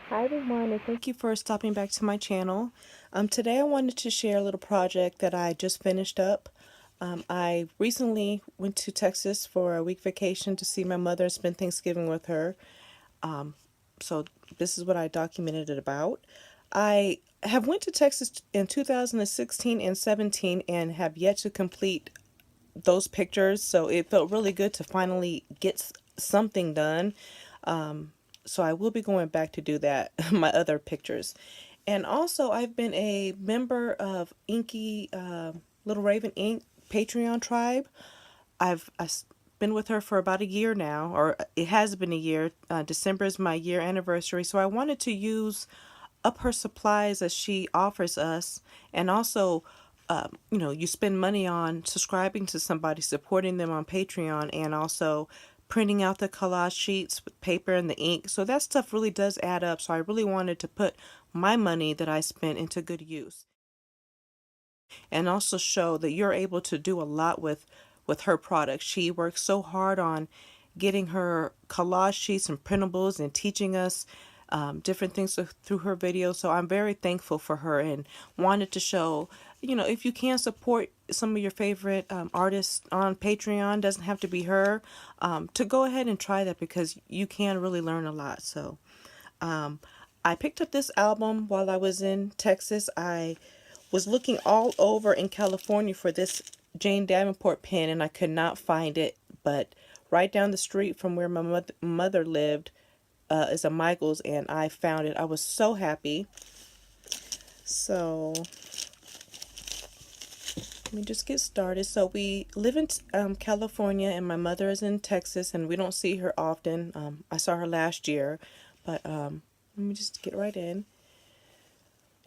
Hi everyone, and thank you for stopping back to my channel. Today I wanted to share a little project that I just finished up. I recently went to Texas for a week vacation to see my mother and spend Thanksgiving with her. So this is what I documented it about. I have went to Texas in 2016 and 17 and have yet to complete those pictures, so it felt really good to finally get something done. So I will be going back to do that, my other pictures. And also, I've been a member of Inky Little Raven Inc. Patreon tribe. I've been with her for about a year now, or it has been a year. December is my year anniversary, so I wanted to use up her supplies as she offers us, and also, you spend money on subscribing to somebody, supporting them on Patreon, and also printing out the collage sheets with paper and the ink. So that stuff really does add up. So I really wanted to put my money that I spent into good use, and also show that you're able to do a lot with her products. She works so hard on getting her collage sheets and printables and teaching us different things through her videos. So I'm very thankful for her and wanted to show, if you can support some of your favorite artists on Patreon, doesn't have to be her, to go ahead and try that because you can really learn a lot. So I picked up this album while I was in Texas. I was looking all over in California for this Jane Davenport pen and I could not find it. But right down the street from where my mother lived is a Michaels, and I found it. I was so happy. So let me just get started. So we live in California, and my mother is in Texas, and we don't see her often. I saw her last year, but let me just get right in.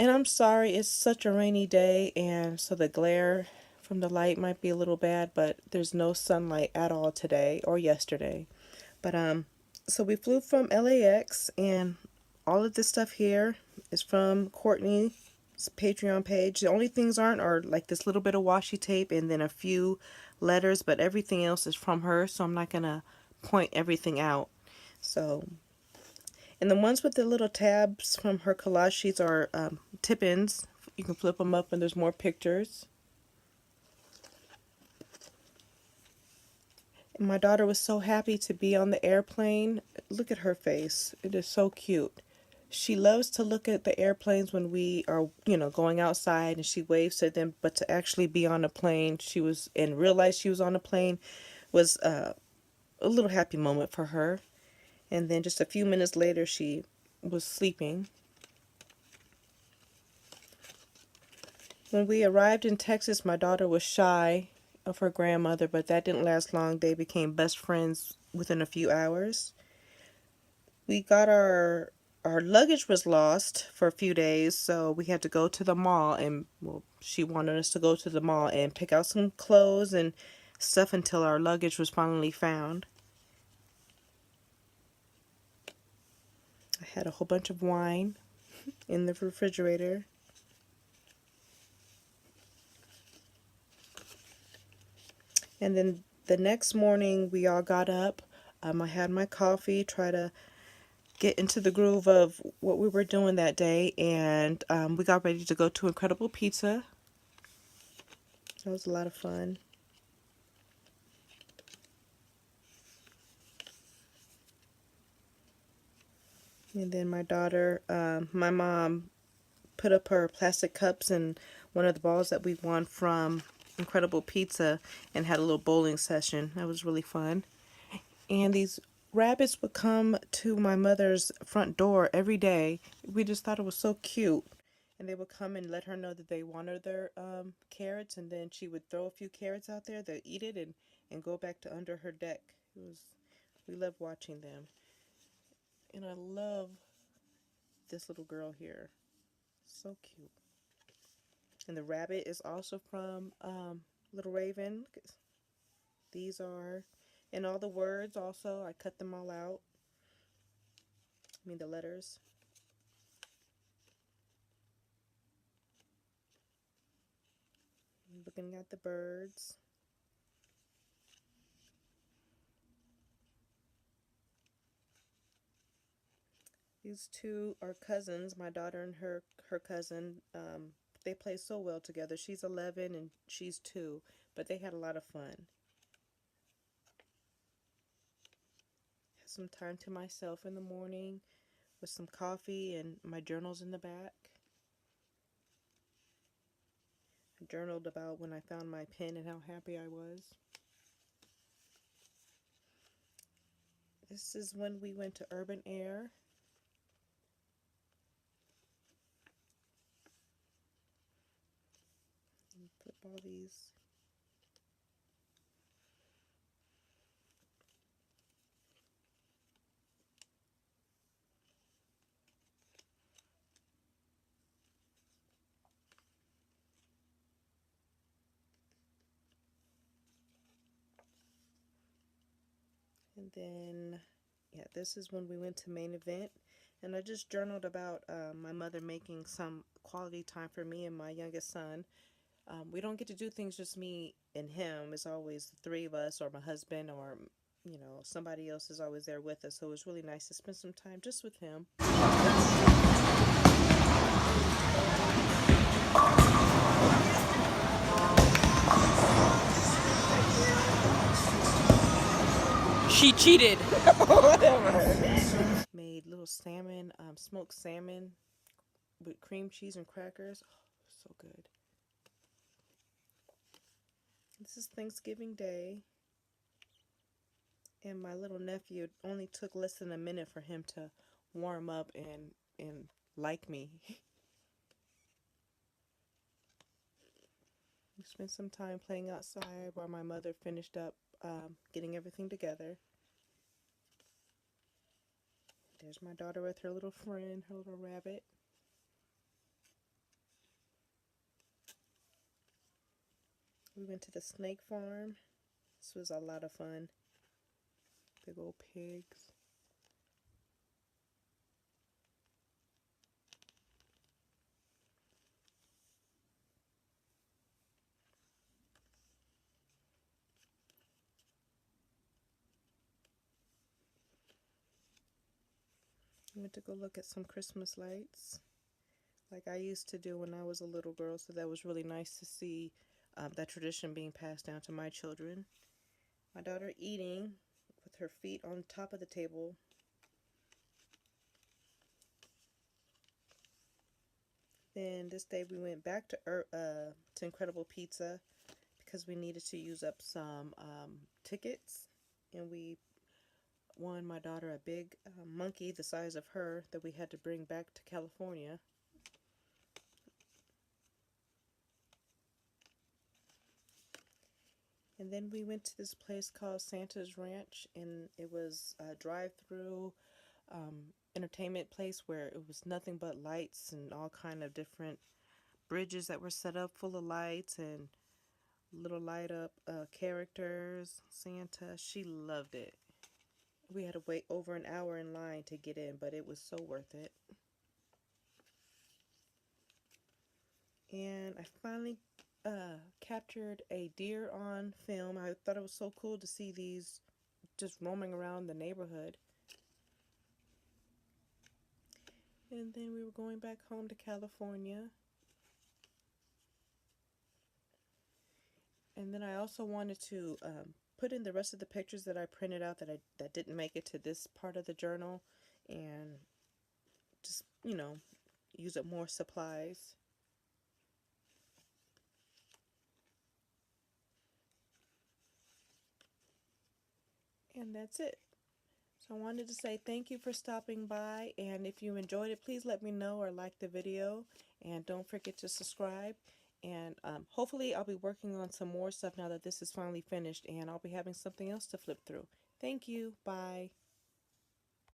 And I'm sorry, it's such a rainy day, and so the glare from the light might be a little bad, but there's no sunlight at all today or yesterday. But so we flew from LAX, and all of this stuff here is from Courtney's Patreon page. The only things aren't are like this little bit of washi tape and then a few letters, but everything else is from her, so I'm not gonna point everything out. So, and the ones with the little tabs from her collage sheets are tip-ins. You can flip them up and there's more pictures. And my daughter was so happy to be on the airplane. Look at her face. It is so cute. She loves to look at the airplanes when we are, going outside, and she waves to them, but to actually be on a plane, she was, and realize she was on a plane was a little happy moment for her. And then just a few minutes later, she was sleeping. When we arrived in Texas, my daughter was shy of her grandmother, but that didn't last long. They became best friends within a few hours. We got our luggage was lost for a few days, so we had to go to the mall, and well, she wanted us to go to the mall and pick out some clothes and stuff until our luggage was finally found. I had a whole bunch of wine in the refrigerator. And then the next morning we all got up. I had my coffee, try to get into the groove of what we were doing that day, and we got ready to go to Incredible Pizza. That was a lot of fun. And then my mom put up her plastic cups and one of the balls that we won from Incredible Pizza and had a little bowling session. That was really fun. And these rabbits would come to my mother's front door every day. We just thought it was so cute. And they would come and let her know that they wanted their carrots, and then she would throw a few carrots out there. They'd eat it and go back to under her deck. We love watching them. And I love this little girl here. So cute. And the rabbit is also from Little Raven. These are, and all the words also, I cut them all out. I mean the letters. Looking at the birds. These two are cousins, my daughter and her cousin. They play so well together. She's 11 and she's 2, but they had a lot of fun. Had some time to myself in the morning with some coffee and my journals in the back. I journaled about when I found my pen and how happy I was. This is when we went to Urban Air. Flip all these. And then, yeah, this is when we went to Main Event. And I just journaled about my mother making some quality time for me and my youngest son. We don't get to do things just me and him. It's always the three of us or my husband or, somebody else is always there with us. So it was really nice to spend some time just with him. She cheated. Made little salmon, smoked salmon with cream cheese and crackers. Oh, so good. This is Thanksgiving Day. And my little nephew, it only took less than a minute for him to warm up and like me. We spent some time playing outside while my mother finished up getting everything together. There's my daughter with her little friend, her little rabbit. We went to the snake farm. This was a lot of fun. Big old pigs. I went to go look at some Christmas lights like I used to do when I was a little girl, so that was really nice to see that tradition being passed down to my children. My daughter eating with her feet on top of the table. Then this day we went back to Incredible Pizza because we needed to use up some tickets, and we won my daughter a big monkey the size of her that we had to bring back to California. And then we went to this place called Santa's Ranch, and it was a drive-through entertainment place where it was nothing but lights and all kind of different bridges that were set up full of lights and little light up characters. Santa, she loved it. We had to wait over an hour in line to get in, but it was so worth it. And I finally captured a deer on film. I thought it was so cool to see these just roaming around the neighborhood. And then we were going back home to California. And then I also wanted to put in the rest of the pictures that I printed out that didn't make it to this part of the journal, and just, use up more supplies. And that's it. So I wanted to say thank you for stopping by, and if you enjoyed it, please let me know or like the video, and don't forget to subscribe. And hopefully I'll be working on some more stuff now that this is finally finished, and I'll be having something else to flip through. Thank you. Bye.